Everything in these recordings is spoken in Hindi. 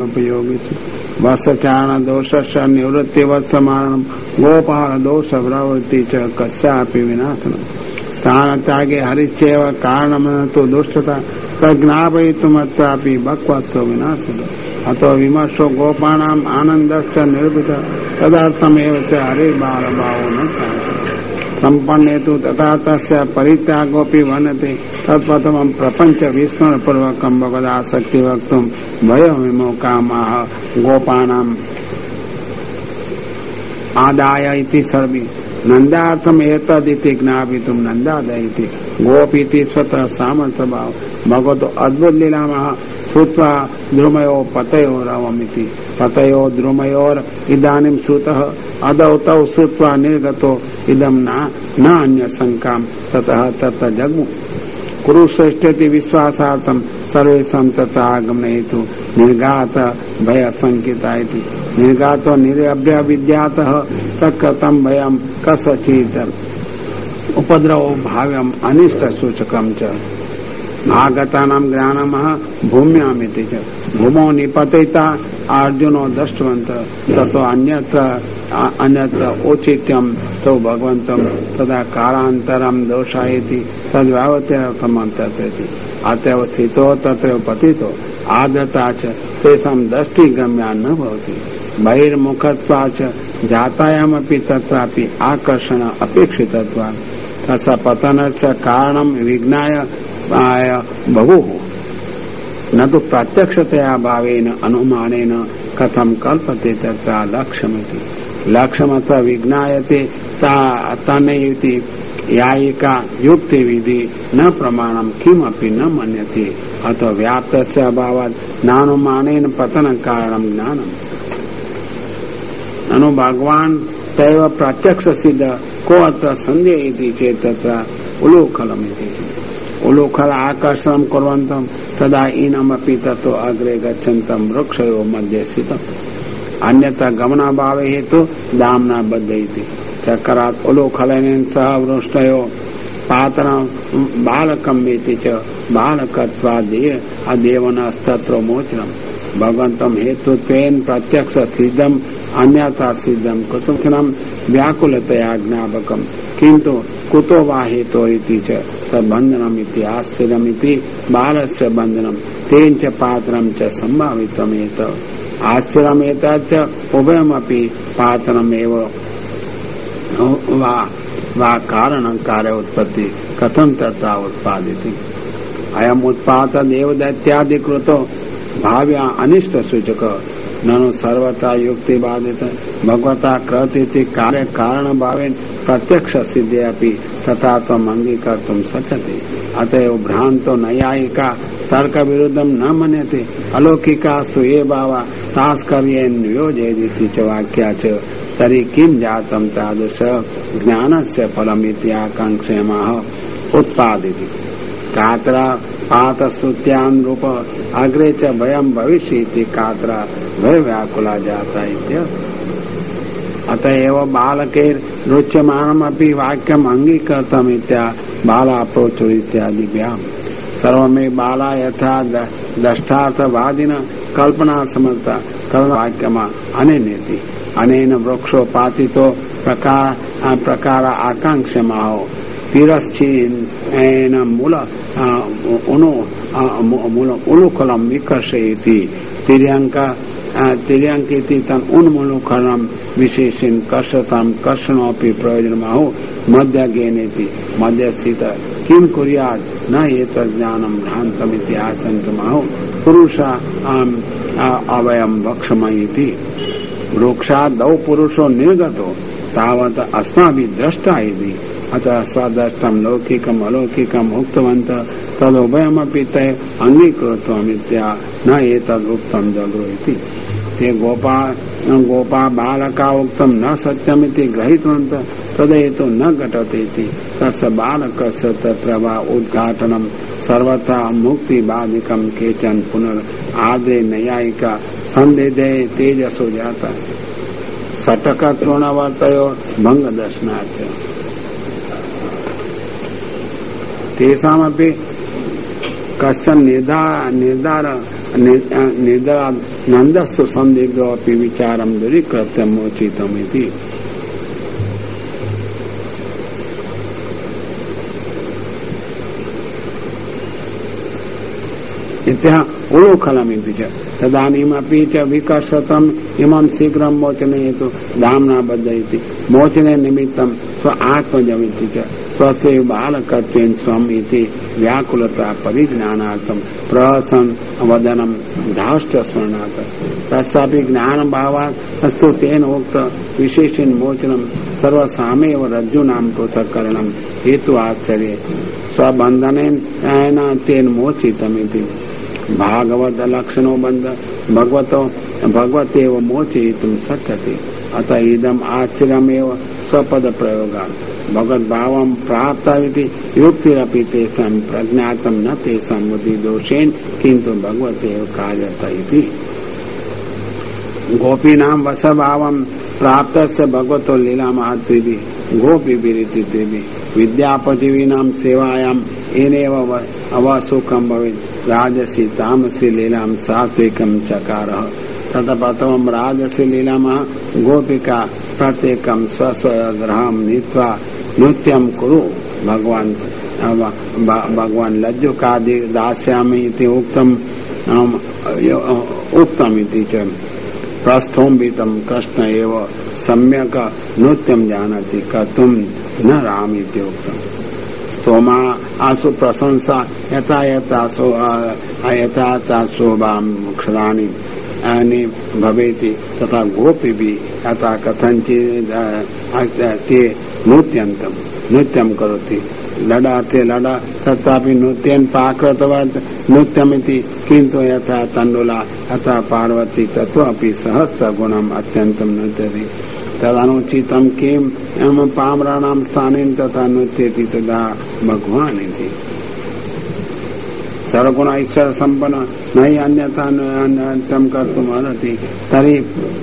उपयोगी वत्सचारण दोषस्य निवृत्तिवत्समारणं गोपाल दोष प्रवृत्ति च कस्यापि विनाशनम् स्थान त्यागे हरिश्चैव कारणं तु दुष्टता तज्ज्ञापयितुमत्रापि बक्वत्सो विनाशनम् अतो विमर्शो गोपानाम् आनन्दश्च निर्भृत तदर्थमेव च हरिर्बालभावो न संपन्ने तु तथा तस्य परित्यागोऽपि वर्णते तत्प्रथमं प्रपञ्च विस्मरणपूर्वकं भगवदासक्ति वक्तुं भयविमुखाः गोपानाम् आदाय इति सर्वे नन्दार्थम् एतदिति ज्ञापितुं नन्दादय इति गोपीति स्वतः सामर्थ्यभाव भगवतो अद्भुत लीलामः श्रुत्वा द्रुमयो पतयोरवमिति पतयो द्रुमयोर इदानीं श्रुतः अदौ तौ श्रुत्वा निर्गतो इदं न अन्य शंकां ततः तत्र जग्मु कुरुश्रेष्ठेति विश्वासार्थं सर्वेषां तत्र आगमनेतु निर्घात भय संकिता इति निर्घातो निरभ्य विद्यातः तत्कृतं भयं कसचित् उपद्रवो भाव्यम् अनिष्ट सूचकं च आगतानां ज्ञानमः भूम्यामिति च भूमौ निपतिता अर्जुनो दृष्टवन्तः ततो अन्यत्र औचित्यं तौ भगवन्तं तदा कालान्तरं दोषायति तद्व्यावत्यर्थमन्तर्यति अतएव स्थितो तत्र पतितो आदता च तेषां दृष्टिगम्या न भवति बहिर्मुखत्वाच्च जातायामपि तत्रापि आकर्षण अपेक्षितत्वात् तस्य पतनस्य कारणं विज्ञाय बहुः न तो प्रत्यक्षतया भावेन अनुमानेन कथं कल्पते तत्र लक्ष्यमिति लक्ष्यमत्र विज्ञायते तनैति यायिका युक्ति विधि न प्रमाणं किमपि न मन्यते अतो व्याप्तस्य अभावात् नानुमानेन पतन कारणं ज्ञानम् ननु भगवान् तैव प्रत्यक्ष सिद्ध को अत्र संदेह इति चेत् तत्र उलूखलमिति उलूखल आकर्षणं कुर्वन्तं तदा इनमपि ततो अग्रे गच्छन्तं वृक्षयो मध्ये स्थितम् अन्यथा गमनाभावे हेतु दाम्ना बद्ध इति चक्रात् उलूखलेन सह वृष्टयो पात्रं बालकम् इति च बालकत्वादेव अदेवनस्तत्र मोचनम् भगवन्तं हेतुत्वेन प्रत्यक्ष सिद्धम् अन्यथा सिद्धं कुतुकनं व्याकुलतया ज्ञापकम् किन्तु कुतो वा हेतोरिति च तद्बन्धनम् इति आश्चर्यमिति बालस्य बन्धनं तेन च पात्रं च सम्भावितमेत आश्चर्यमेतत् च उभयमपि पात्रमेव वा कारणं कार्य उत्पत्ति कथं तथा उत्पादिति अयम् उत्पाददेव दैत्यादिकृतो भाव्या अनिष्ट सूचक ननु सर्वथा युक्ति बाधित भगवता कृत कार्य कारण भावेन प्रत्यक्ष सिद्धि अपि तथा तम अंगीकर्तुं शक्यते अतएव भ्रांतो नैयायिका तर्क विरुद्धं न मन्यते अलौकिकास्तु ये भावा तास्कर्येण नियोजयति च वाक्या च तर्हि किं जातं तादृश ज्ञानस्य फलमिति आकांक्षेमः उत्पादिति कात्रा पातश्रुत्यान् रूप अग्रे च भयं भविष्यति कात्रा भय व्याकुला जाता इत्यर्थ अतएव बालकेर रुच्यमानमपि वाक्यम् अंगीकर्तम् इत्या बाला प्रोचुर इत्यादिभ्याम् सर्वमे बाला यथा दष्टार्थवादिन कल्पना समर्था वाक्यम् अनेनेति अनेन वृक्षोपातितो प्रकार आकांक्षमाहो तिरश्चीन मूल उलूखलम विकर्षयति तिर्यंकिति तन उन्मूलूखलम विशेषेण कर्षताम कर्षणोपि प्रयोजनमाहो मध्यज्ञेनेति मध्यस्थित किं कुर्यात् न एतत् ज्ञानं भ्रान्तमिति आशंकमाहो पुरुष अवयं वक्षमयिति वृक्षात् द्वौ पुरुषो निर्गतो तावत् अस्माभिः दृष्टा इति अतः स्वदृष्टं लौकिकम् अलौकिकम् उक्तवन्तः तदुभयमपि ते अङ्गीकृतमित्या न एतद् उक्तं जगो इति ते गोपा बालका उक्तं न सत्यमिति गृहीतवन्तः तदेतु न घटते इति तस्य बालकस्य तत्र वा उद्घाटनं सर्वथा मुक्तिबाधिकं केचन पुनरादे नैयायिका संदेहे तेजसो जाता सटकतृणवर्तयो भंगदर्शनाच्च तेषामपि कश्चन निर्धार निर्दरानन्दस्सु संदिग्धोऽपि विचारं दूरीकृत्य मोचितमिति। इत्यः उलूखलमिति च तदानीमपि च विकर्षतम् इमं शीघ्रं मोचने हेतु धाम्ना बद्धयति मोचने निमित्तं स्व आत्मजमिति च स्वस्य बालकत्वेन स्वम् इति व्याकुलता परिज्ञानार्थं प्रहसन् वदनं धाष्ट स्मरणात् तस्यापि ज्ञानभावात् अस्तु तेन उक्त विशेषेण मोचनं सर्वसामेव रज्जूनां पृथक्करणं हेतु आश्चर्ये स्वबन्धनेन तेन मोचितमिति भागवत लक्षणो बंध भगवतेव मोचयितुं शक्यते अतः इदम् आश्चर्यमेव स्वपद प्रयोगात् भगवद भावं प्राप्तमिति युक्तिरपि तेषां प्रज्ञातं न तेषां बुद्धिदोषेण किन्तु भगवतेव कार्यत इति। गोपीनां वशभावं प्राप्तस्य भगवतो लीला महत्त्वेभिः गोपीभिरिति विद्यापतिवीनां सेवायाम् येनैव अवसुखं भवेत् राजसी तामसी लीलां सात्विकं चकारः ततः प्रथमं राजसी लीलामः गोपिका प्रत्येकं स्वस्वगृहं नीत्वा नृत्यं कुरु भगवान् लज्जुकादि दास्यामि इति उक्तम् इति च प्रस्थोम्बितं कृष्ण एव सम्यक् नृत्यं जानाति कर्तुं न राम इति उक्तम्। स्तोमा आसु प्रशंसा यथा यथा शोभाक्षराणि भवेति तथा गोपी भी यथा कथंचित् ते नृत्यं करोति लडाते लडा तथापि नृत्येन पाकृतवत् नृत्यमिति किन्तु यथा तण्डुला यथा पार्वती तत्वापि सहस्रगुणम् अत्यन्तं नृत्यति तदनुचितं किं पामराणां स्थानेन तथा नृत्यति तदा भगवान् इति सर्वगुण ईश्वर संपन्न नहीं अन्यथा नृत्यं कर्तुम् अर्हति तर्हि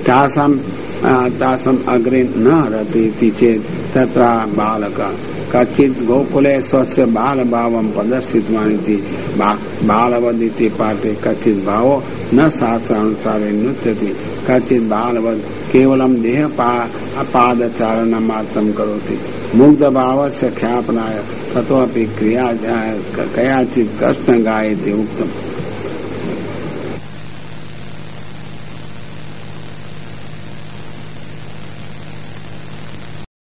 तासाम् अग्रे न अर्हति इति चेत् तत्र बालकः कच्चित् गोकुले स्वस्य बालभावं प्रदर्शितवान् इति बालवद् इति पाठे कच्चित् भावो न शास्त्रानुसारे नृत्यति कच्चित् बालवद् केवलं देह पादचारणं मात्रं करोति मुग्ध भावस्य ख्यापनाय ततोऽपि क्रिया कयाचित् कृष्ण गायति उक्तम्।